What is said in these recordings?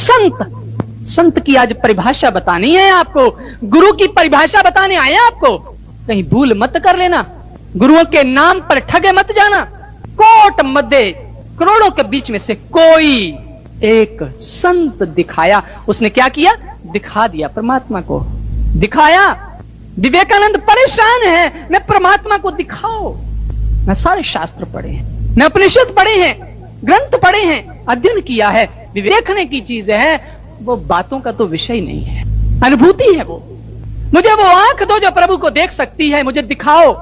संत, संत की आज परिभाषा बतानी है आपको, गुरु की परिभाषा बताने आए हैं आपको। कहीं भूल मत कर लेना, गुरुओं के नाम पर ठगे मत जाना। कोट मध्य करोड़ों के बीच में से कोई एक संत दिखाया। उसने क्या किया? दिखा दिया परमात्मा को, दिखाया। विवेकानंद परेशान है, मैं परमात्मा को दिखाओ। मैं सारे शास्त्र पढ़े हैं, मैं उपनिषद पढ़े हैं, ग्रंथ पढ़े हैं, अध्ययन किया है, देखने की चीज है, वो बातों का तो विषय नहीं है, अनुभूति है वो। मुझे वो आंख दो जो प्रभु को देख सकती है, मुझे दिखाओ।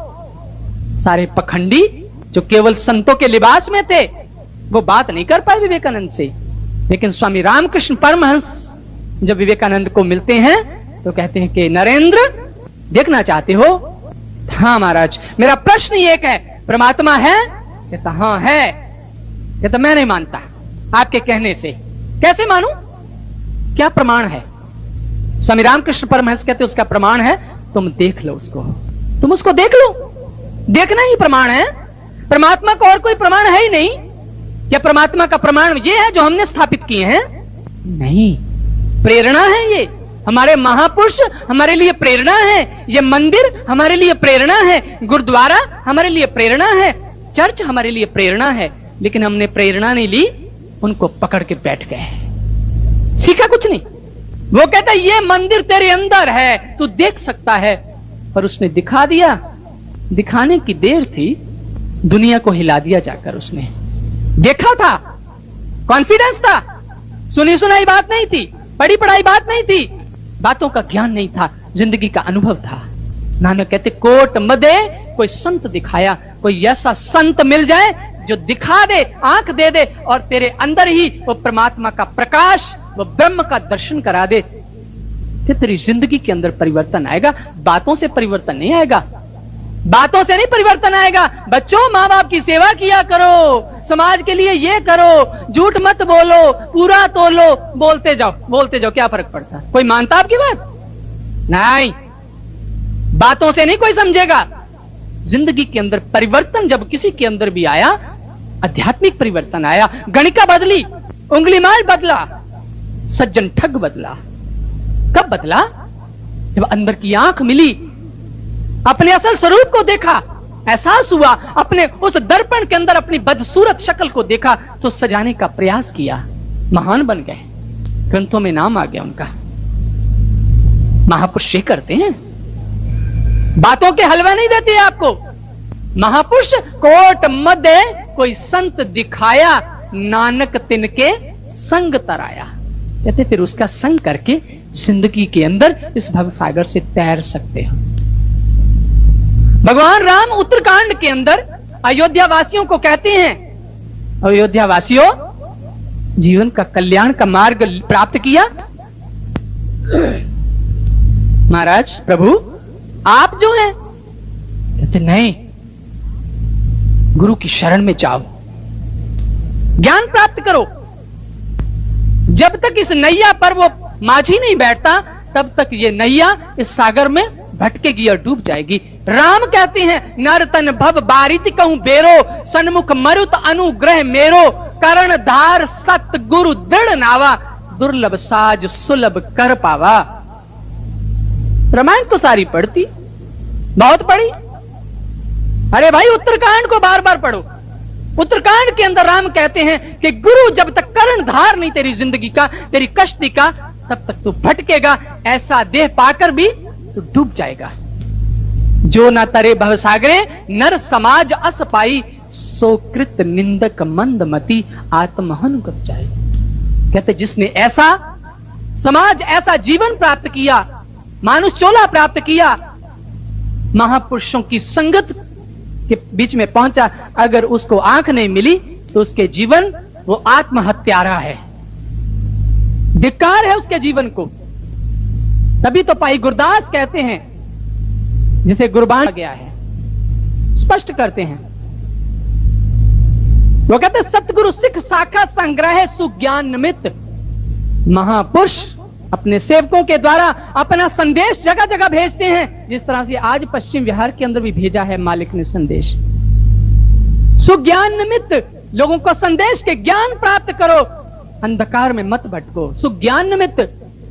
सारे पखंडी जो केवल संतों के लिबास में थे वो बात नहीं कर पाए विवेकानंद से। लेकिन स्वामी रामकृष्ण परमहंस जब विवेकानंद को मिलते हैं तो कहते हैं कि नरेंद्र देखना चाहते हो? हाँ महाराज, मेरा प्रश्न ही एक है, परमात्मा है? कहता हाँ है। कहता मैं नहीं मानता आपके कहने से। कैसे मानूं? क्या प्रमाण है? स्वामी रामकृष्ण परमहंस कहते उसका प्रमाण है तुम देख लो उसको, तुम उसको देख लो, देखना ही प्रमाण है। परमात्मा को और कोई प्रमाण है ही नहीं। क्या परमात्मा का प्रमाण ये है जो हमने स्थापित किए हैं? नहीं, प्रेरणा है ये। हमारे महापुरुष हमारे लिए प्रेरणा है, ये मंदिर हमारे लिए प्रेरणा है, गुरुद्वारा हमारे लिए प्रेरणा है, चर्च हमारे लिए प्रेरणा है। लेकिन हमने प्रेरणा नहीं ली, उनको पकड़ के बैठ गए, सीखा कुछ नहीं। वो कहता है ये मंदिर तेरे अंदर है, तू देख सकता है। पर उसने दिखा दिया, दिखाने की देर थी, दुनिया को हिला दिया जाकर। उसने देखा था, कॉन्फिडेंस था, सुनी सुनाई बात नहीं थी, पढ़ी पढ़ाई बात नहीं थी, बातों का ज्ञान नहीं था, जिंदगी का अनुभव था। नानक कहते कोट मदे कोई संत दिखाया, कोई ऐसा संत मिल जाए जो दिखा दे, आंख दे दे और तेरे अंदर ही वो परमात्मा का प्रकाश, वो ब्रह्म का दर्शन करा दे, फिर तेरी जिंदगी के अंदर परिवर्तन आएगा। बातों से परिवर्तन नहीं आएगा, बातों से नहीं परिवर्तन आएगा। बच्चों माँ बाप की सेवा किया करो, समाज के लिए ये करो, झूठ मत बोलो, पूरा तोलो, बोलते जाओ, क्या फर्क पड़ता है? कोई मानता आपकी बात? नहीं, बातों से नहीं कोई समझेगा। जिंदगी के अंदर परिवर्तन जब किसी के अंदर भी आया, आध्यात्मिक परिवर्तन आया, गणिका बदली, उंगलीमाल बदला, सज्जन ठग बदला। कब बदला? जब अंदर की आंख मिली, अपने असल स्वरूप को देखा, एहसास हुआ, अपने उस दर्पण के अंदर अपनी बदसूरत शक्ल को देखा तो सजाने का प्रयास किया, महान बन गए, ग्रंथों में नाम आ गया उनका। महापुरुष ये करते हैं, बातों के हलवा नहीं देते आपको। महापुरुष कोट मध्य कोई संत दिखाया, नानक तिनके संग तराया। कहते फिर उसका संग करके जिंदगी के अंदर इस भव सागर से तैर सकते हो। भगवान राम उत्तरकांड के अंदर अयोध्या वासियों को कहते हैं, अयोध्या वासियों जीवन का कल्याण का मार्ग प्राप्त किया। महाराज प्रभु आप जो हैं, कहते नहीं, गुरु की शरण में जाओ, ज्ञान प्राप्त करो। जब तक इस नैया पर वो माझी नहीं बैठता तब तक ये नैया इस सागर में भटकेगी और डूब जाएगी। राम कहते हैं नर तन भव बारित कहूं बेरो, सन्मुख मरुत अनुग्रह मेरो, करण धार सत गुरु दृढ़ नावा, दुर्लभ साज सुलभ कर पावा। रामायण तो सारी पढ़ती, बहुत पढ़ी। अरे भाई उत्तरकांड को बार बार पढ़ो। उत्तरकांड के अंदर राम कहते हैं कि गुरु जब तक करण धार नहीं तेरी जिंदगी का, तेरी कष्टी का, तब तक तू भटकेगा, ऐसा देह पाकर भी तू डूब जाएगा। जो न तरे भवसागरे नर समाज अस पाई, सो कृत निंदक मंदमती आत्महन गत जाए। कहते जिसने ऐसा समाज, ऐसा जीवन प्राप्त किया, मानुष चोला प्राप्त किया, महापुरुषों की संगत के बीच में पहुंचा, अगर उसको आंख नहीं मिली तो उसके जीवन वो आत्महत्यारा है, धिक्कार है उसके जीवन को। तभी तो भाई गुरदास कहते हैं, जिसे गुरबान गया है, स्पष्ट करते हैं, वो कहते सतगुरु सिख शाखा संग्रह सुज्ञान निमित्त। महापुरुष अपने सेवकों के द्वारा अपना संदेश जगह जगह भेजते हैं, जिस तरह से आज पश्चिम बिहार के अंदर भी भेजा है मालिक ने संदेश। सुज्ञान निमित्त लोगों को संदेश के ज्ञान प्राप्त करो, अंधकार में मत भटको, सुज्ञान निमित्त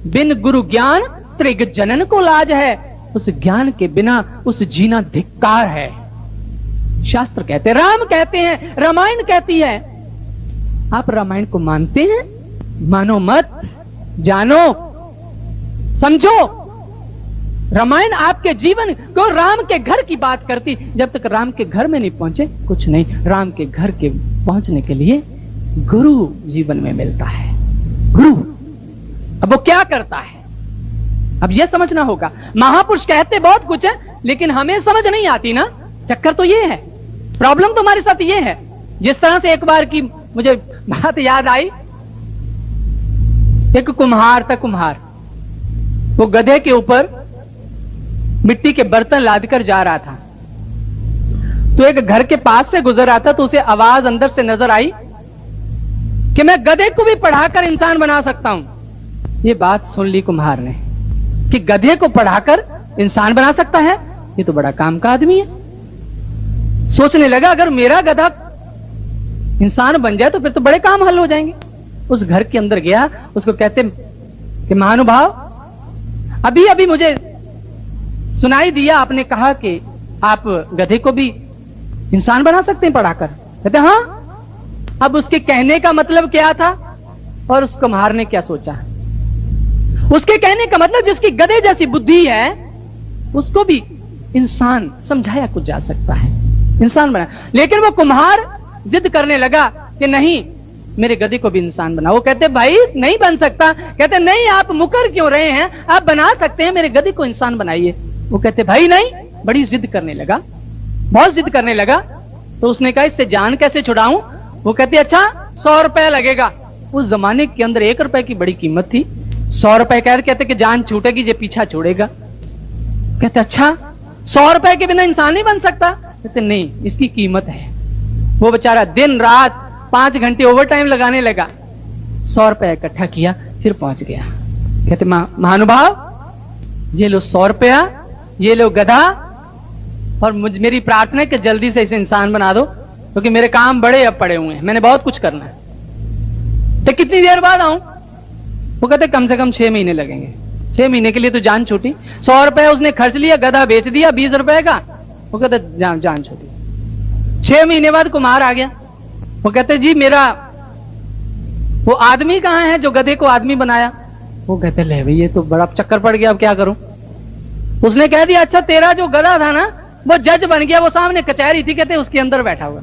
बिन गुरु ज्ञान त्रिग जनन को लाज है। उस ज्ञान के बिना उस जीना धिक्कार है। शास्त्र कहते हैं, राम कहते हैं, रामायण कहती है। आप रामायण को मानते हैं? मानो मत, जानो, समझो। रामायण आपके जीवन को, राम के घर की बात करती। जब तक राम के घर में नहीं पहुंचे कुछ नहीं। राम के घर के पहुंचने के लिए गुरु जीवन में मिलता है। गुरु अब वो क्या करता है, अब ये समझना होगा। महापुरुष कहते बहुत कुछ है, लेकिन हमें समझ नहीं आती ना। चक्कर तो ये है, प्रॉब्लम तो हमारे साथ ये है। जिस तरह से एक बार की मुझे बात याद आई, एक कुम्हार था। कुम्हार वो गधे के ऊपर मिट्टी के बर्तन लादकर जा रहा था। तो एक घर के पास से गुजर रहा था, तो उसे आवाज अंदर से नजर आई कि मैं गधे को भी पढ़ाकर इंसान बना सकता हूं। ये बात सुन ली कुम्हार ने कि गधे को पढ़ाकर इंसान बना सकता है, ये तो बड़ा काम का आदमी है। सोचने लगा अगर मेरा गधा इंसान बन जाए तो फिर तो बड़े काम हल हो जाएंगे। उस घर के अंदर गया, उसको कहते कि महानुभाव, अभी अभी मुझे सुनाई दिया आपने कहा कि आप गधे को भी इंसान बना सकते हैं पढ़ाकर। कहते हाँ। अब उसके कहने का मतलब क्या था और उस कुम्हार ने क्या सोचा? उसके कहने का मतलब जिसकी गधे जैसी बुद्धि है उसको भी इंसान समझाया कुछ जा सकता है, इंसान बना। लेकिन वो कुम्हार जिद करने लगा कि नहीं, मेरे गधे को भी इंसान बना। वो कहते भाई नहीं बन सकता। कहते नहीं, आप मुकर क्यों रहे हैं, आप बना सकते हैं, मेरे गधे को इंसान बनाइए। वो कहते भाई नहीं। बड़ी जिद करने लगा, बहुत जिद करने लगा। तो उसने कहा इससे जान कैसे छुड़ाऊं? वो कहते अच्छा 100 रुपया लगेगा। उस जमाने के अंदर 1 रुपए की बड़ी कीमत थी। 100 रुपए कहते कि जान छूटेगी, ये पीछा छोड़ेगा। कहते अच्छा 100 रुपए के बिना इंसान नहीं बन सकता? कहते नहीं, इसकी कीमत है। वो बेचारा दिन रात 5 घंटे ओवर टाइम लगाने लगा। 100 रुपया इकट्ठा किया, फिर पहुंच गया। कहते महानुभाव, ये लो 100 रुपया, ये लो गधा, और मेरी प्रार्थना है कि जल्दी से इसे इंसान बना दो, क्योंकि मेरे काम बड़े अब पड़े हुए हैं, मैंने बहुत कुछ करना है। तो कितनी देर बाद आऊं? वो कहते कम से कम 6 महीने लगेंगे। 6 महीने के लिए तो जान छूटी। 100 रुपए उसने खर्च लिया, गधा बेच दिया 20 रुपए का। वो कहते जान छूटी। 6 महीने बाद कुम्हार आ गया। वो कहते जी मेरा वो आदमी कहां है जो गधे को आदमी बनाया? वो कहते ले भाई, ये तो बड़ा चक्कर पड़ गया, अब क्या करूं? उसने कह दिया अच्छा तेरा जो गधा था ना वो जज बन गया, वो सामने कचहरी थी, कहते उसके अंदर बैठा हुआ।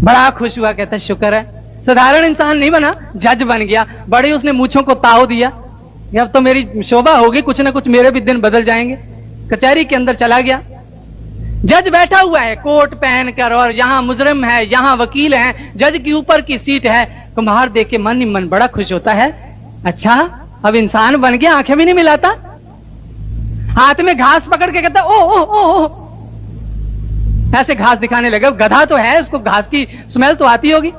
बड़ा खुश हुआ, कहता शुक्र है, साधारण इंसान नहीं बना, जज बन गया। बड़ी उसने मूंछों को ताव दिया, अब तो मेरी शोभा होगी, कुछ ना कुछ मेरे भी दिन बदल जाएंगे। कचहरी के अंदर चला गया। जज बैठा हुआ है कोट पहनकर, और यहां मुजरिम है, यहां वकील है, जज की ऊपर की सीट है। कुम्हार देख के मन ही मन बड़ा खुश होता है, अच्छा अब इंसान बन गया, आंखें भी नहीं मिलाता। हाथ में घास पकड़ के कहता ओ ओ ओ ओ, ऐसे घास दिखाने लगा। गधा तो है, उसको घास की स्मेल तो आती होगी।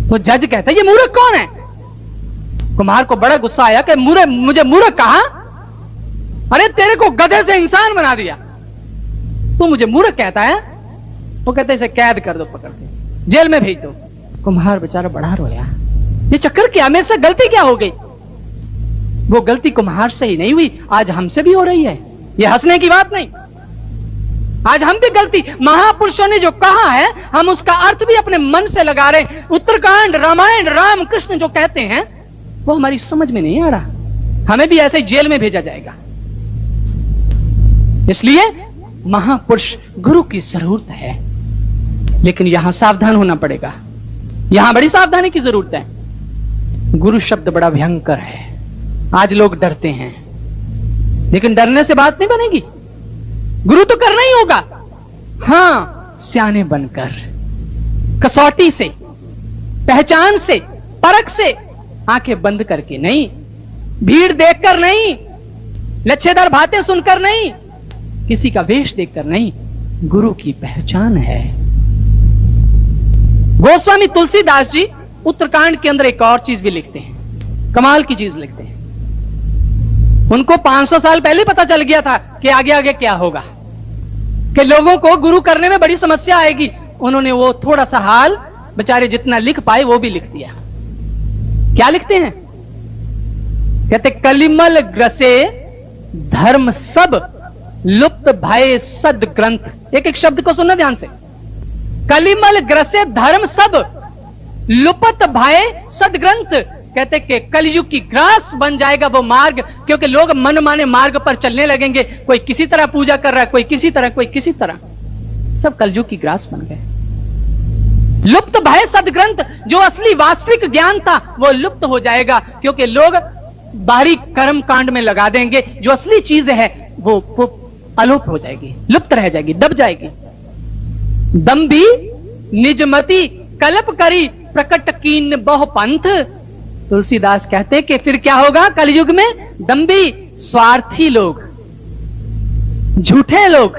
तो जज कहता ये मूर्ख कौन है? कुम्हार को बड़ा गुस्सा आया कि मुझे मूर्ख कहा? अरे तेरे को गधे से इंसान बना दिया, तू मुझे मूर्ख कहता है? वो कहते इसे कैद कर दो, पकड़ के जेल में भेज दो। कुम्हार बेचारा बड़ा रोया, ये चक्कर क्या, मेरे से गलती क्या हो गई? वो गलती कुम्हार से ही नहीं हुई, आज हमसे भी हो रही है, ये हंसने की बात नहीं। आज हम भी गलती, महापुरुषों ने जो कहा है हम उसका अर्थ भी अपने मन से लगा रहे हैं। उत्तरकांड, रामायण, राम कृष्ण जो कहते हैं वो हमारी समझ में नहीं आ रहा, हमें भी ऐसे जेल में भेजा जाएगा। इसलिए महापुरुष गुरु की जरूरत है, लेकिन यहां सावधान होना पड़ेगा, यहां बड़ी सावधानी की जरूरत है। गुरु शब्द बड़ा भयंकर है, आज लोग डरते हैं, लेकिन डरने से बात नहीं बनेगी। गुरु तो करना ही होगा, हां सियाने बनकर, कसौटी से, पहचान से, परख से, आंखें बंद करके नहीं, भीड़ देखकर नहीं, लच्छेदार बातें सुनकर नहीं, किसी का वेश देखकर नहीं, गुरु की पहचान है। गोस्वामी तुलसीदास जी उत्तरकांड के अंदर एक और चीज भी लिखते हैं, कमाल की चीज लिखते हैं। उनको 500 साल पहले पता चल गया था कि आगे आगे क्या होगा, कि लोगों को गुरु करने में बड़ी समस्या आएगी। उन्होंने वो थोड़ा सा हाल बेचारे जितना लिख पाए वो भी लिख दिया। क्या लिखते हैं? कहते कलिमल ग्रसे धर्म सब लुप्त भय सद ग्रंथ। एक एक शब्द को सुनना ध्यान से। कलिमल ग्रसे धर्म सब लुप्त भय सद ग्रंथ। कहते कि कलयुग की ग्रास बन जाएगा वो मार्ग, क्योंकि लोग मनमाने मार्ग पर चलने लगेंगे। कोई किसी तरह पूजा कर रहा है, कोई किसी तरह, कोई किसी तरह, सब कलयुग की ग्रास बन गए। लुप्त भय सदग्रंथ, जो असली वास्तविक ज्ञान था वो लुप्त हो जाएगा, क्योंकि लोग बाहरी कर्म कांड में लगा देंगे। जो असली चीज है वो अलोप हो जाएगी, लुप्त रह जाएगी, दब जाएगी। दम्भी निजमति कल्प करी प्रकट कीन बहु पंथ। तुलसीदास कहते कि फिर क्या होगा कलयुग में? दम्भी, स्वार्थी लोग, झूठे लोग,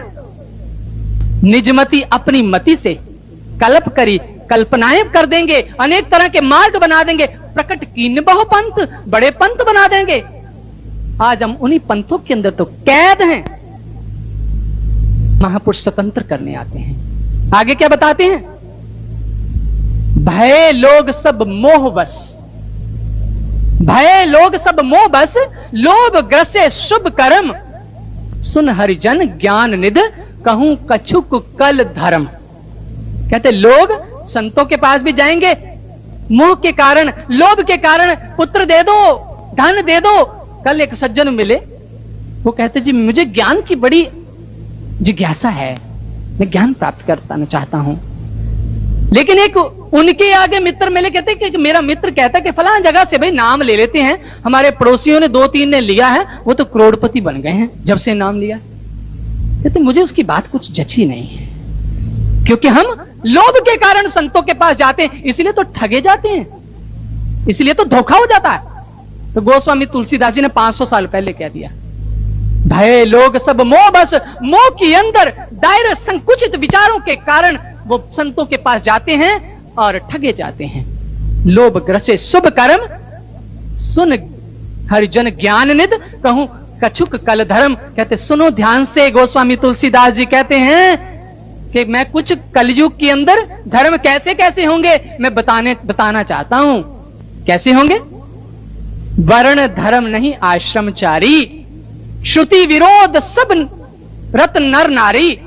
निजमति अपनी मति से, कल्प करी कल्पनाएं कर देंगे, अनेक तरह के मार्ग बना देंगे, प्रकट कीन बहु पंथ, बड़े पंथ बना देंगे। आज हम उन्हीं पंथों के अंदर तो कैद हैं। महापुरुष स्वतंत्र करने आते हैं। आगे क्या बताते हैं? भय लोग सब मोह बस, भय लोग सब मोह बस, लोभ ग्रसे शुभ कर्म, सुन हरिजन ज्ञान निध, कहूं कछुक कल धर्म। कहते लोग संतों के पास भी जाएंगे, मोह के कारण, लोभ के कारण, पुत्र दे दो, धन दे दो। कल एक सज्जन मिले, वो कहते जी मुझे ज्ञान की बड़ी जिज्ञासा है, मैं ज्ञान प्राप्त करना चाहता हूं। लेकिन एक उनके आगे मित्र मिले, कहते कि मेरा मित्र कहता कि फलां जगह से भाई नाम ले लेते हैं, हमारे पड़ोसियों ने 2-3 ने लिया है, वो तो करोड़पति बन गए हैं जब से नाम लिया। कहते मुझे उसकी बात कुछ जची नहीं है, क्योंकि हम लोभ के कारण संतों के पास जाते हैं, इसलिए तो ठगे जाते हैं, इसलिए तो धोखा हो जाता है। तो गोस्वामी तुलसीदास जी ने 500 साल पहले कह दिया, भय लोग सब मोह बस, मोह के अंदर दायरे संकुचित विचारों के कारण वो संतों के पास जाते हैं और ठगे जाते हैं। लोभ ग्रसे शुभ कर्म, सुन हरिजन ज्ञान निध, कहूं कछुक कल धर्म। कहते सुनो ध्यान से, गोस्वामी तुलसीदास जी कहते हैं कि मैं कुछ कलयुग के अंदर धर्म कैसे कैसे होंगे मैं बताना चाहता हूं। कैसे होंगे? वर्ण धर्म नहीं आश्रमचारी, श्रुति विरोध सब रत नर नारी।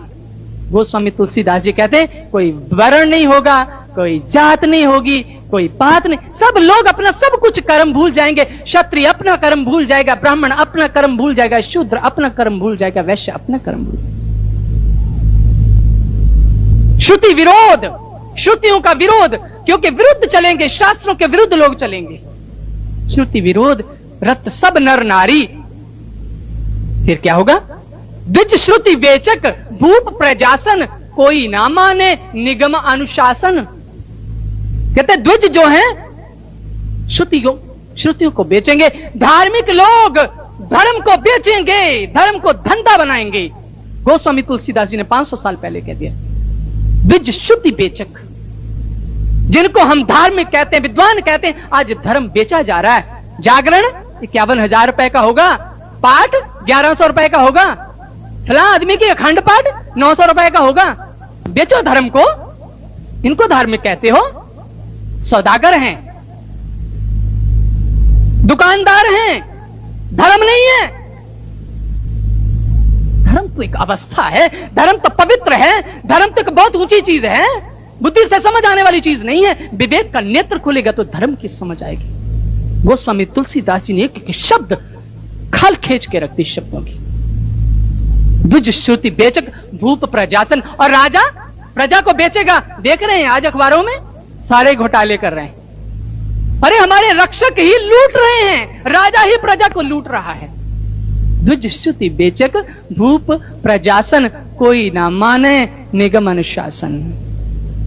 गोस्वामी तुलसीदास जी कहते हैं कोई वर्ण नहीं होगा, कोई जात नहीं होगी, कोई बात नहीं, सब लोग अपना सब कुछ कर्म भूल जाएंगे। क्षत्रिय अपना कर्म भूल जाएगा, ब्राह्मण अपना कर्म भूल जाएगा, शूद्र अपना कर्म भूल जाएगा, वैश्य अपना कर्म भूल जाएगा। श्रुति विरोध, श्रुतियों का विरोध, क्योंकि विरुद्ध चलेंगे, शास्त्रों के विरुद्ध लोग चलेंगे। श्रुति विरोध रत सब नर नारी। फिर क्या होगा? द्विज श्रुति वेचक भूप प्रजासन, कोई ना माने निगम अनुशासन। कहते द्विज जो है श्रुतियों को बेचेंगे, धार्मिक लोग धर्म को बेचेंगे, धर्म को धंधा बनाएंगे। गोस्वामी तुलसीदास जी ने 500 साल पहले कह दिया, द्विज श्रुति बेचक, जिनको हम धार्मिक कहते हैं, विद्वान कहते हैं, आज धर्म बेचा जा रहा है। जागरण 51,000 रुपए का होगा, पाठ 1100 रुपए का होगा, फला आदमी की अखंड पाठ 900 रुपए का होगा। बेचो धर्म को, इनको धार्मिक कहते हो? सौदागर हैं, दुकानदार हैं, धर्म नहीं है। धर्म तो एक अवस्था है, धर्म तो पवित्र है, धर्म तो एक बहुत ऊंची चीज है, बुद्धि से समझ आने वाली चीज नहीं है। विवेक का नेत्र खुलेगा तो धर्म की समझ आएगी। गोस्वामी तुलसीदास जी ने एक शब्द खल खींच के रख दी शब्दों की। द्विज श्रुति बेचक भूप प्रजासन, और राजा प्रजा को बेचेगा। देख रहे हैं आज अखबारों में सारे घोटाले कर रहे हैं। अरे हमारे रक्षक ही लूट रहे हैं, राजा ही प्रजा को लूट रहा है। द्विज श्रुति बेचक भूप प्रजासन, कोई ना माने निगम अनुशासन।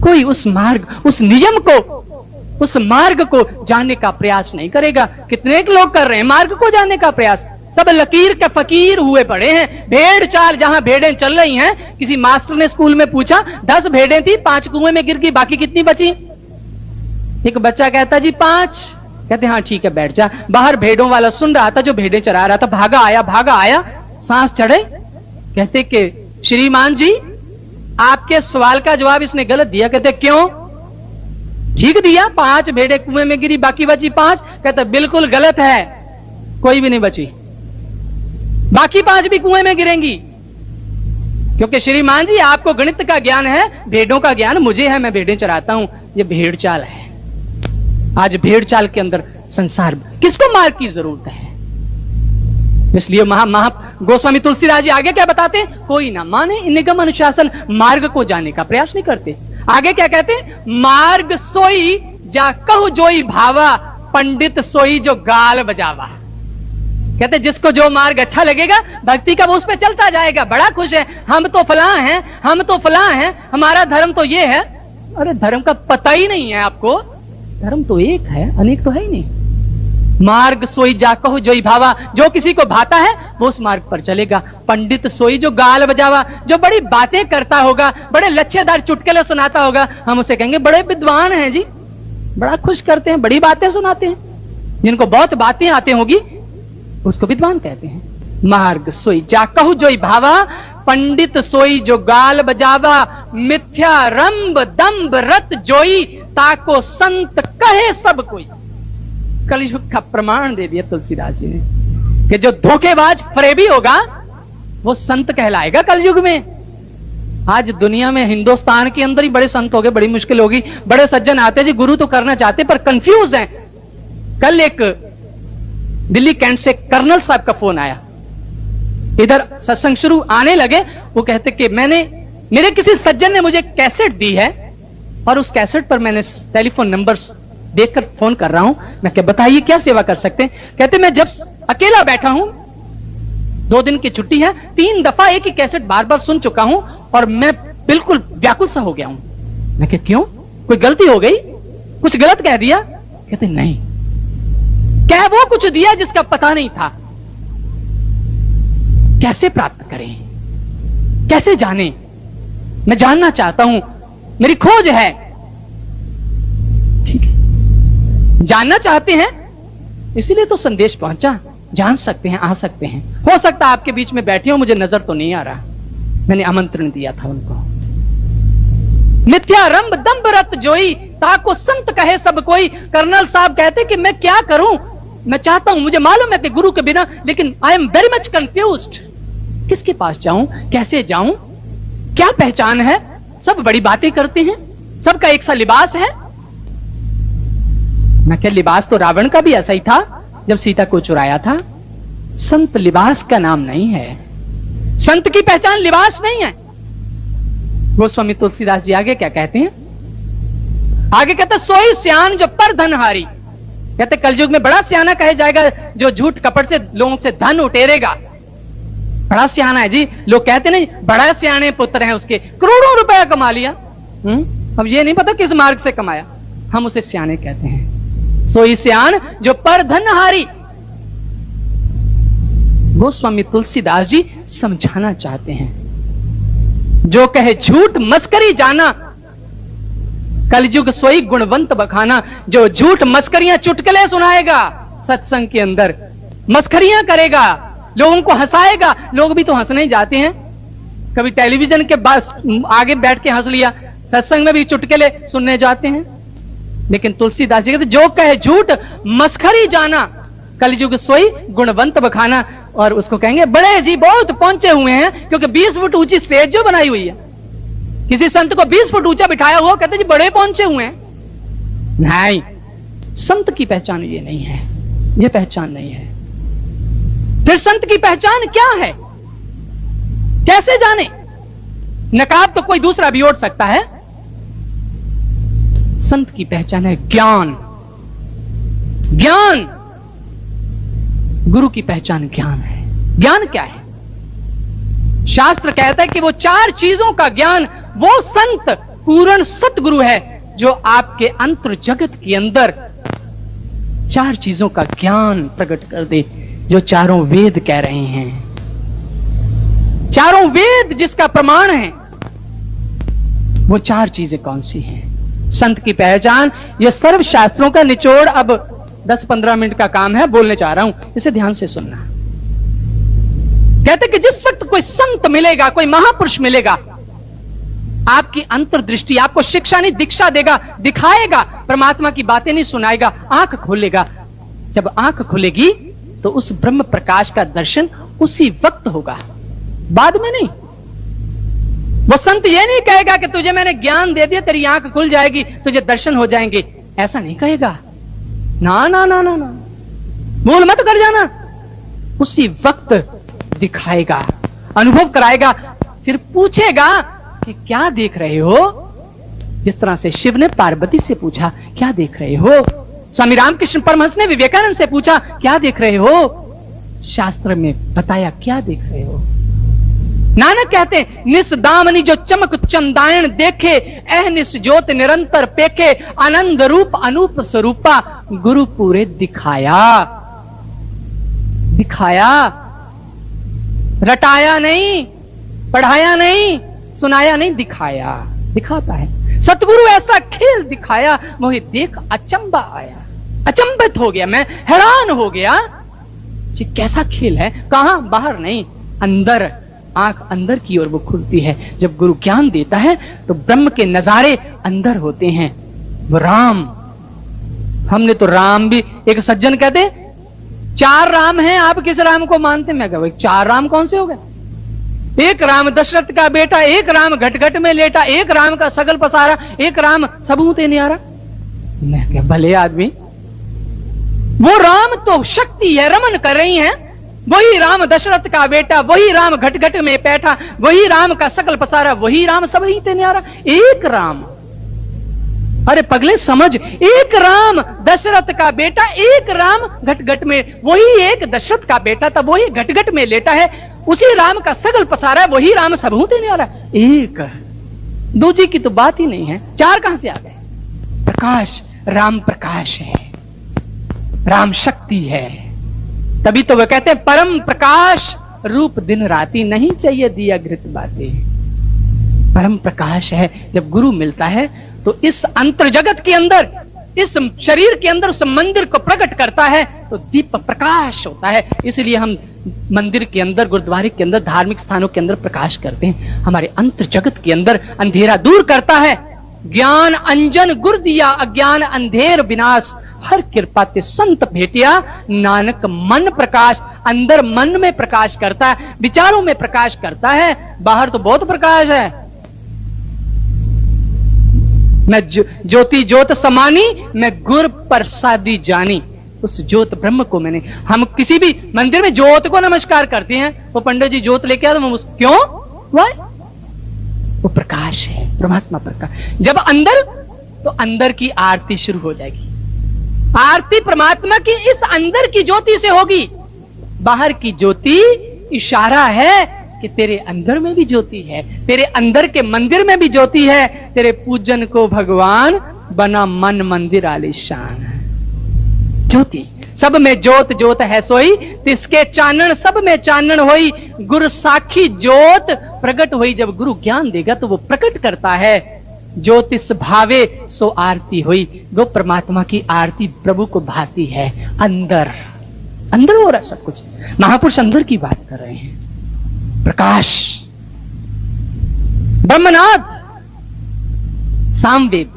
कोई उस मार्ग, उस नियम को, उस मार्ग को जानने का प्रयास नहीं करेगा। कितने लोग कर रहे हैं मार्ग को जानने का प्रयास? सब लकीर के फकीर हुए पड़े हैं। भेड़ चाल, जहां भेड़ें चल रही हैं, किसी मास्टर ने स्कूल में पूछा 10 भेड़ें थी, 5 कुएं में गिर गई, बाकी कितनी बची? एक बच्चा कहता जी 5। कहते हाँ ठीक है बैठ जा। बाहर भेड़ों वाला सुन रहा था, जो भेड़ें चरा रहा था, भागा आया, सांस चढ़े। कहते कि श्रीमान जी आपके सवाल का जवाब इसने गलत दिया। कहते क्यों? ठीक दिया, 5 भेड़े कुएं में गिरी, बाकी बची 5। कहते बिल्कुल गलत है, कोई भी नहीं बची, बाकी 5 भी कुएं में गिरेंगी। क्योंकि श्रीमान जी आपको गणित का ज्ञान है, भेड़ों का ज्ञान मुझे है, मैं भेड़ें चराता हूं। ये भेड़ चाल है। आज भेड़ चाल के अंदर संसार, किसको मार्ग की जरूरत है? इसलिए गोस्वामी तुलसीदास जी आगे क्या बताते हैं? कोई ना माने निगम अनुशासन, मार्ग को जाने का प्रयास नहीं करते। आगे क्या कहते हैं? मार्ग सोई जा कहु जोई भावा, पंडित सोई जो गाल बजावा। कहते जिसको जो मार्ग अच्छा लगेगा भक्ति का, वो उस पर चलता जाएगा, बड़ा खुश है। हम तो फलां हैं, हम तो फलां हैं, हमारा धर्म तो ये है। अरे धर्म का पता ही नहीं है आपको। धर्म तो एक है, अनेक तो है ही नहीं। मार्ग सोई जा कहु जोई भावा, जो किसी को भाता है वो उस मार्ग पर चलेगा। पंडित सोई जो गाल बजावा, जो बड़ी बातें करता होगा, बड़े लच्छेदार चुटकुले सुनाता होगा, हम उसे कहेंगे बड़े विद्वान हैं जी, बड़ा खुश करते हैं, बड़ी बातें सुनाते हैं। जिनको बहुत बातें आती होगी उसको विद्वान कहते हैं। मार्ग सोई जा कहु जोई भावा, पंडित सोई जो गाल बजावा, मिथ्या रंब दंब रत जोई, ताको संत कहे सब कोई। कलयुग का प्रमाण दे दिया तुलसीदास जी ने कि जो धोखेबाज फरेबी होगा वो संत कहलाएगा कलयुग में। आज दुनिया में, हिंदुस्तान के अंदर ही बड़े संत हो गए, बड़ी मुश्किल होगी। बड़े सज्जन आते जी, गुरु तो करना चाहते पर कंफ्यूज हैं। कल एक दिल्ली कैंट से कर्नल साहब का फोन आया, इधर सत्संग शुरू आने लगे, वो कहते कि मेरे किसी सज्जन ने मुझे कैसेट दी है और उस कैसेट पर मैंने टेलीफोन नंबर देखकर फोन कर रहा हूं। मैं क्या बताइए क्या सेवा कर सकते हैं? कहते मैं जब अकेला बैठा हूं, 2 दिन की छुट्टी है, 3 दफा एक ही कैसेट बार बार सुन चुका हूं और मैं बिल्कुल व्याकुल सा हो गया हूं। मैं क्या क्यों, कोई गलती हो गई, कुछ गलत कह दिया? कहते नहीं, क्या वो कुछ दिया जिसका पता नहीं था। कैसे प्राप्त करें, कैसे जाने? मैं जानना चाहता हूं, मेरी खोज है। ठीक है, जानना चाहते हैं इसीलिए तो संदेश पहुंचा। जान सकते हैं, आ सकते हैं। हो सकता है आपके बीच में बैठे हो, मुझे नजर तो नहीं आ रहा, मैंने आमंत्रण दिया था उनको। मिथ्या रंब दंब रत जोई, ताको संत कहे सब कोई। कर्नल साहब कहते कि मैं क्या करूं, मैं चाहता हूं, मुझे मालूम है कि गुरु के बिना, लेकिन I am very much confused. किसके पास जाऊं, कैसे जाऊं, क्या पहचान है? सब बड़ी बातें करते हैं, सबका एक सा लिबास है। मैं क्या, लिबास तो रावण का भी ऐसा ही था जब सीता को चुराया था। संत लिबास का नाम नहीं है, संत की पहचान लिबास नहीं है। गोस्वामी तुलसीदास जी आगे क्या कहते हैं? आगे कहते सोई सियान जो पर धनहारी। कहते कलयुग में बड़ा सियाना कहे जाएगा जो झूठ कपट से लोगों से धन उटेरेगा। बड़ा सियाना है जी, लोग कहते नहीं बड़ा सियाने पुत्र हैं उसके, करोड़ों रुपया कमा लिया। अब ये नहीं पता किस मार्ग से कमाया, हम उसे सियाने कहते हैं। सोई सियान जो पर धनहारी। गोस्वामी तुलसीदास जी समझाना चाहते हैं, जो कहे झूठ मस्करी जाना, कलयुग सोई गुणवंत बखाना। जो झूठ मस्करियां चुटकुले सुनाएगा सत्संग के अंदर, मस्करियां करेगा, लोगों को हंसाएगा। लोग भी तो हंसने ही जाते हैं, कभी टेलीविजन के आगे बैठ के हंस लिया, सत्संग में भी चुटकुले सुनने जाते हैं। लेकिन तुलसीदास जी कहते जो कहे झूठ मस्खरी जाना, कलयुग सोई गुणवंत बखाना। और उसको कहेंगे बड़े जी बहुत पहुंचे हुए हैं, क्योंकि 20 फुट ऊंची स्टेज जो बनाई हुई है, किसी संत को 20 फुट ऊंचा बिठाया हुआ, कहते जी बड़े पहुंचे हुए हैं। नहीं, संत की पहचान ये नहीं है, ये पहचान नहीं है। फिर संत की पहचान क्या है, कैसे जाने? नकाब तो कोई दूसरा भी ओढ़ सकता है। संत की पहचान है ज्ञान। ज्ञान, गुरु की पहचान ज्ञान है। ज्ञान क्या है? शास्त्र कहता है कि वो 4 चीजों का ज्ञान, वो संत पूर्ण सतगुरु है जो आपके अंतर जगत के अंदर 4 चीजों का ज्ञान प्रकट कर दे, जो चारों वेद कह रहे हैं। चारों वेद जिसका प्रमाण है, वो 4 चीजें कौन सी हैं? संत की पहचान, ये सर्व शास्त्रों का निचोड़ अब 10-15 मिनट का काम है, बोलने चाह रहा हूं, इसे ध्यान से सुनना। कहते कि जिस वक्त कोई संत मिलेगा, कोई महापुरुष मिलेगा, आपकी अंतर्दृष्टि, आपको शिक्षा नहीं दीक्षा देगा, दिखाएगा, परमात्मा की बातें नहीं सुनाएगा, आंख खोलेगा। जब आंख खुलेगी तो उस ब्रह्म प्रकाश का दर्शन उसी वक्त होगा, बाद में नहीं। वो संत ये नहीं कहेगा कि तुझे मैंने ज्ञान दे दिया, तेरी आंख खुल जाएगी, तुझे दर्शन हो जाएंगे, ऐसा नहीं कहेगा। ना ना ना ना ना, भूल मत कर जाना। उसी वक्त दिखाएगा, अनुभव कराएगा, फिर पूछेगा कि क्या देख रहे हो। जिस तरह से शिव ने पार्वती से पूछा क्या देख रहे हो, स्वामी रामकृष्ण परमहंस ने विवेकानंद से पूछा क्या देख रहे हो, शास्त्र में बताया क्या देख रहे हो। नानक कहते हैं निस दामनी जो चमक चंदायन देखे, अहनिस ज्योत निरंतर पेखे, आनंद रूप अनूप स्वरूपा, गुरु पूरे दिखाया। दिखाया, रटाया नहीं, पढ़ाया नहीं, सुनाया नहीं, दिखाया, दिखाता है। सतगुरु ऐसा खेल दिखाया, मुझे देख अचंबा आया, अचंभित हो गया, मैं हैरान हो गया। ये कैसा खेल है, कहां, बाहर नहीं, अंदर। आंख अंदर की ओर वो खुलती है। जब गुरु ज्ञान देता है तो ब्रह्म के नजारे अंदर होते हैं। वो राम, हमने तो राम भी, एक सज्जन कहते 4 राम हैं, आप किस राम को मानते? मैं कहूं 4 राम कौन से हो गए? एक राम दशरथ का बेटा, एक राम घट में लेटा, एक राम का सगल पसारा, एक राम सबूते न्यारा। मैं क्या भले आदमी, वो राम तो शक्ति है, रमन कर रही हैं। वही राम दशरथ का बेटा, वही राम घट में बैठा, वही राम का सकल पसारा, वही राम सब ही ते न्यारा। एक राम, अरे पगले समझ, एक राम दशरथ का बेटा, एक राम घट में, वही एक दशरथ का बेटा था, वही घट में लेटा है, उसी राम का सगल पसारा है, वही राम सब हूं देने आ रहा है। एक, दूजी की तो बात ही नहीं है, 4 कहां से आ गए? प्रकाश, राम प्रकाश है, राम शक्ति है। तभी तो वे कहते हैं परम प्रकाश रूप दिन राती, नहीं चाहिए दिया घृत बातें। परम प्रकाश है। जब गुरु मिलता है तो इस अंतर जगत के अंदर, इस शरीर के अंदर उस मंदिर को प्रकट करता है, तो दीप प्रकाश होता है। इसलिए हम मंदिर के अंदर, गुरुद्वारे के अंदर, धार्मिक स्थानों के अंदर प्रकाश करते हैं। हमारे अंतर जगत के अंदर अंधेरा दूर करता है। ज्ञान अंजन गुर दिया, अज्ञान अंधेर विनाश, हर कृपा ते संत भेटिया, नानक मन प्रकाश। अंदर मन में प्रकाश करता है, विचारों में प्रकाश करता है, बाहर तो बहुत प्रकाश है। मैं ज्योति ज्योत समानी, मैं गुर प्रसादी जानी। उस ज्योत ब्रह्म को मैंने, हम किसी भी मंदिर में ज्योत को नमस्कार करते हैं, वो पंडित जी ज्योत लेके आते, क्यों? वाई? वो प्रकाश है, परमात्मा प्रकाश। जब अंदर, तो अंदर की आरती शुरू हो जाएगी। आरती परमात्मा की इस अंदर की ज्योति से होगी। बाहर की ज्योति इशारा है कि तेरे अंदर में भी ज्योति है, तेरे अंदर के मंदिर में भी ज्योति है। तेरे पूजन को भगवान बना मन मंदिर आलीशान। ज्योति, सब में ज्योत ज्योत है सोई, तिसके चानन सब में चानन होई। गुरु साखी ज्योत प्रकट हुई। जब गुरु ज्ञान देगा तो वो प्रकट करता है। ज्योतिष भावे सो आरती हुई। वो परमात्मा की आरती प्रभु को भाती है। अंदर, अंदर हो रहा सब कुछ। महापुरुष अंदर की बात कर रहे हैं। प्रकाश, ब्रह्मनाद, सामवेद,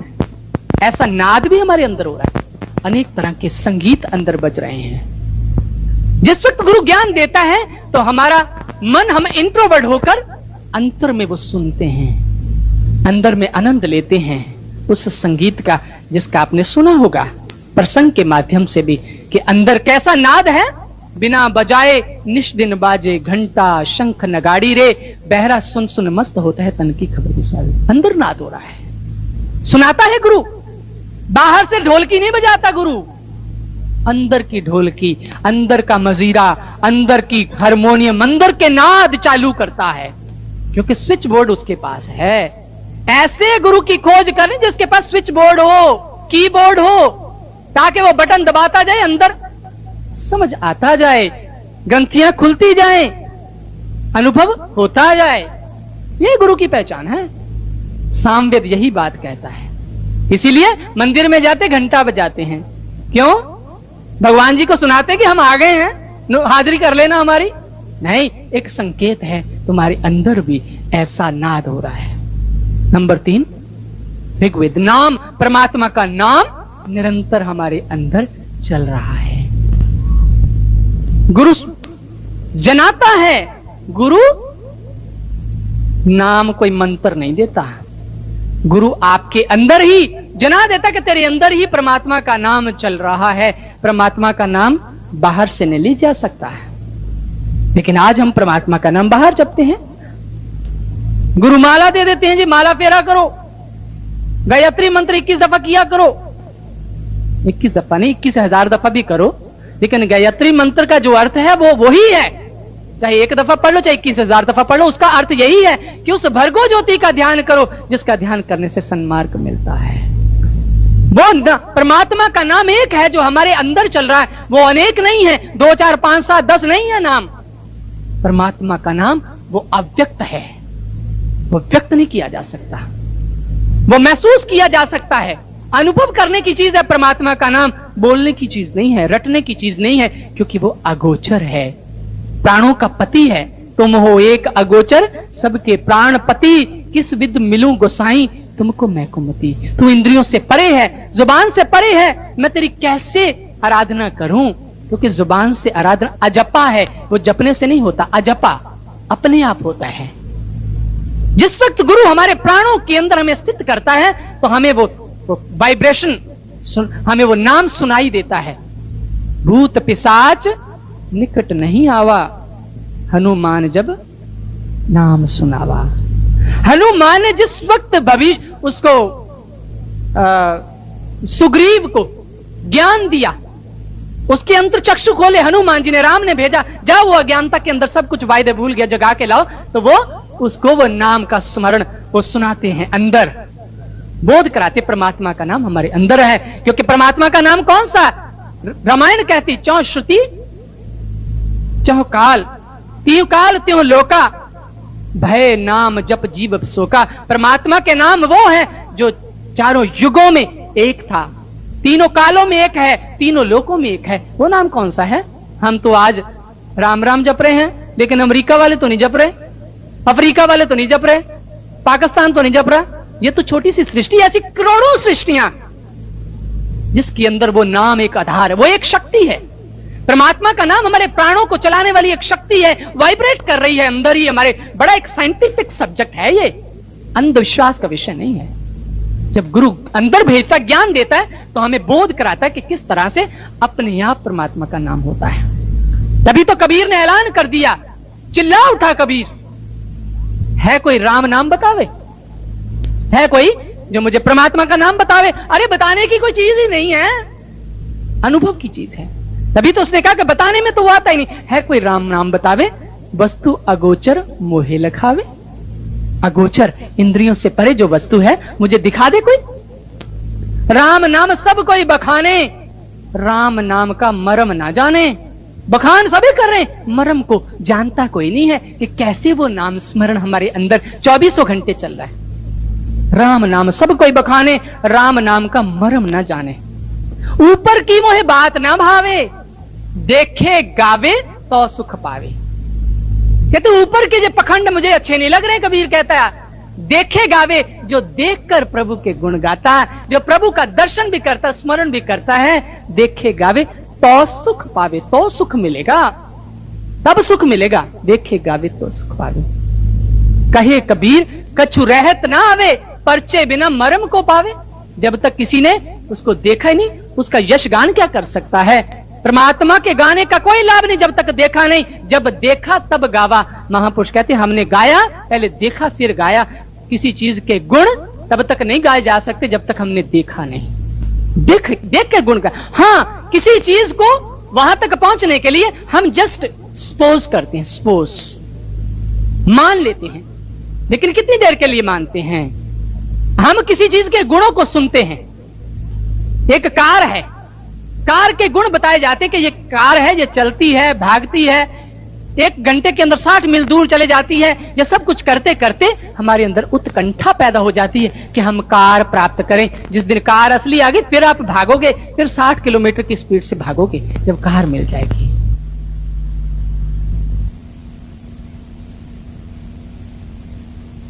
ऐसा नाद भी हमारे अंदर हो रहा है। अनेक तरह के संगीत अंदर बज रहे हैं। जिस वक्त गुरु ज्ञान देता है तो हमारा मन, हम इंट्रोवर्ट होकर अंतर में वो सुनते हैं, अंदर में आनंद लेते हैं उस संगीत का, जिसका आपने सुना होगा प्रसंग के माध्यम से भी, कि अंदर कैसा नाद है। बिना बजाए निष्दिन बाजे घंटा, शंख नगाड़ी रे, बहरा सुन सुन मस्त होता है तन की खबर विस्वाल। अंदर नाद हो रहा है, सुनाता है गुरु। बाहर से ढोलकी नहीं बजाता गुरु, अंदर की ढोलकी, अंदर का मजीरा, अंदर की हारमोनियम, अंदर के नाद चालू करता है, क्योंकि स्विच बोर्ड उसके पास है। ऐसे गुरु की खोज करें जिसके पास स्विच बोर्ड हो, कीबोर्ड हो, ताकि वो बटन दबाता जाए, अंदर समझ आता जाए, ग्रंथियां खुलती जाए, अनुभव होता जाए। ये गुरु की पहचान है। सामवेद यही बात कहता है। इसीलिए मंदिर में जाते घंटा बजाते हैं। क्यों? भगवान जी को सुनाते कि हम आ गए हैं, हाजिरी कर लेना हमारी। नहीं, एक संकेत है, तुम्हारे अंदर भी ऐसा नाद हो रहा है। नंबर 3 ऋग्वेद, नाम, परमात्मा का नाम निरंतर हमारे अंदर चल रहा है। गुरु जनाता है, गुरु नाम कोई मंत्र नहीं देता, गुरु आपके अंदर ही जना देता कि तेरे अंदर ही परमात्मा का नाम चल रहा है। परमात्मा का नाम बाहर से नहीं लिया जा सकता है, लेकिन आज हम परमात्मा का नाम बाहर जपते हैं। गुरु माला दे देते हैं जी, माला फेरा करो, गायत्री मंत्र 21 दफा किया करो। 21 दफा नहीं, 21,000 दफा भी करो, लेकिन गायत्री मंत्र का जो अर्थ है वो वही है। चाहे 1 दफा पढ़ लो, चाहे 21,000 दफा पढ़ लो, उसका अर्थ यही है कि उस भर्गो ज्योति का ध्यान करो जिसका ध्यान करने से सन्मार्ग मिलता है। वो परमात्मा का नाम एक है जो हमारे अंदर चल रहा है, वो अनेक नहीं है, 2 4 5 7 10 नहीं है नाम। परमात्मा का नाम वो अव्यक्त है, वो व्यक्त नहीं किया जा सकता, वो महसूस किया जा सकता है, अनुभव करने की चीज है। परमात्मा का नाम बोलने की चीज नहीं है, रटने की चीज नहीं है, क्योंकि वो अगोचर है, प्राणों का पति है। तुम हो एक अगोचर सबके प्राण पति, किस विद मिलूं गोसाई तुमको मैं कुमति। तू इंद्रियों से परे है, जुबान से परे है, मैं तेरी कैसे आराधना करूं? क्योंकि जुबान से आराधना अजपा है, वो जपने से नहीं होता, अजपा अपने आप होता है। जिस वक्त गुरु हमारे प्राणों के अंदर हमें स्थित करता है तो हमें वो वाइब्रेशन, हमें वो नाम सुनाई देता है। भूत पिशाच निकट नहीं आवा, हनुमान जब नाम सुनावा। हनुमान ने जिस वक्त भविष्य उसको सुग्रीव को ज्ञान दिया, उसके अंतर चक्षु खोले हनुमान जी ने, राम ने भेजा, जाओ वो अज्ञानता के अंदर सब कुछ वायदे भूल गया, जगा के लाओ, तो वो उसको वो नाम का स्मरण वो सुनाते हैं, अंदर बोध कराते। परमात्मा का नाम हमारे अंदर है, क्योंकि परमात्मा का नाम कौन सा? रामायण कहती 4 श्रुति 4 काल, 3 काल त्यों लोका, भय नाम जप जीव शोका। परमात्मा के नाम वो है जो चारों युगों में एक था, तीनों कालों में एक है, तीनों लोकों में एक है। वो नाम कौन सा है? हम तो आज राम राम जप रहे हैं, लेकिन अमेरिका वाले तो नहीं जप रहे, अफ्रीका वाले तो नहीं जप रहे, पाकिस्तान तो नहीं जप रहा। ये तो छोटी सी सृष्टि, ऐसी करोड़ों सृष्टियां जिसके अंदर वो नाम एक आधार है, वो एक शक्ति है। परमात्मा का नाम हमारे प्राणों को चलाने वाली एक शक्ति है, वाइब्रेट कर रही है अंदर ही हमारे। बड़ा एक साइंटिफिक सब्जेक्ट है ये, अंधविश्वास का विषय नहीं है। जब गुरु अंदर भेजता, ज्ञान देता है, तो हमें बोध कराता है कि किस तरह से अपने आप परमात्मा का नाम होता है। तभी तो कबीर ने ऐलान कर दिया, चिल्ला उठा कबीर, है कोई राम नाम बतावे? है कोई जो मुझे परमात्मा का नाम बतावे? अरे बताने की कोई चीज ही नहीं है, अनुभव की चीज है। तभी तो उसने कहा कि बताने में तो वो आता ही नहीं। है कोई राम नाम बतावे? वस्तु अगोचर मोहे लखावे। अगोचर इंद्रियों से परे जो वस्तु है मुझे दिखा दे कोई। राम नाम सब कोई बखाने, राम नाम का मरम ना जाने। बखान सभी कर रहे हैं, मरम को जानता कोई नहीं है कि कैसे वो नाम स्मरण हमारे अंदर 24 घंटे चल रहा है। राम नाम सब कोई बखाने, राम नाम का मरम ना जाने। ऊपर की मोहे बात ना भावे, देखे गावे तो सुख पावे। कहते ऊपर के जो पखंड मुझे अच्छे नहीं लग रहे, कबीर कहता है। देखे गावे, जो देखकर प्रभु के गुण गाता है, जो प्रभु का दर्शन भी करता है, स्मरण भी करता है, देखे गावे तो सुख पावे। तो सुख मिलेगा, तब सुख मिलेगा, देखे गावे तो सुख पावे। कहे कबीर कछु रहत ना आवे, परचे बिना मरम को पावे। जब तक किसी ने उसको देखा ही नहीं, उसका यश गान क्या कर सकता है? परमात्मा के गाने का कोई लाभ नहीं जब तक देखा नहीं। जब देखा तब गावा। महापुरुष कहते हमने गाया, पहले देखा फिर गाया। किसी चीज के गुण तब तक नहीं गाए जा सकते जब तक हमने देखा नहीं। देख के गुण का। हाँ, किसी चीज को वहां तक पहुंचने के लिए हम जस्ट सपोज करते हैं, सपोज मान लेते हैं, लेकिन कितनी देर के लिए मानते हैं? हम किसी चीज के गुणों को सुनते हैं। एक कार है, कार के गुण बताए जाते हैं कि ये कार है, ये चलती है, भागती है, 1 घंटे के अंदर 60 मील दूर चले जाती है। ये सब कुछ करते करते हमारे अंदर उत्कंठा पैदा हो जाती है कि हम कार प्राप्त करें। जिस दिन कार असली आ गई, फिर आप भागोगे, फिर 60 किलोमीटर की स्पीड से भागोगे जब कार मिल जाएगी।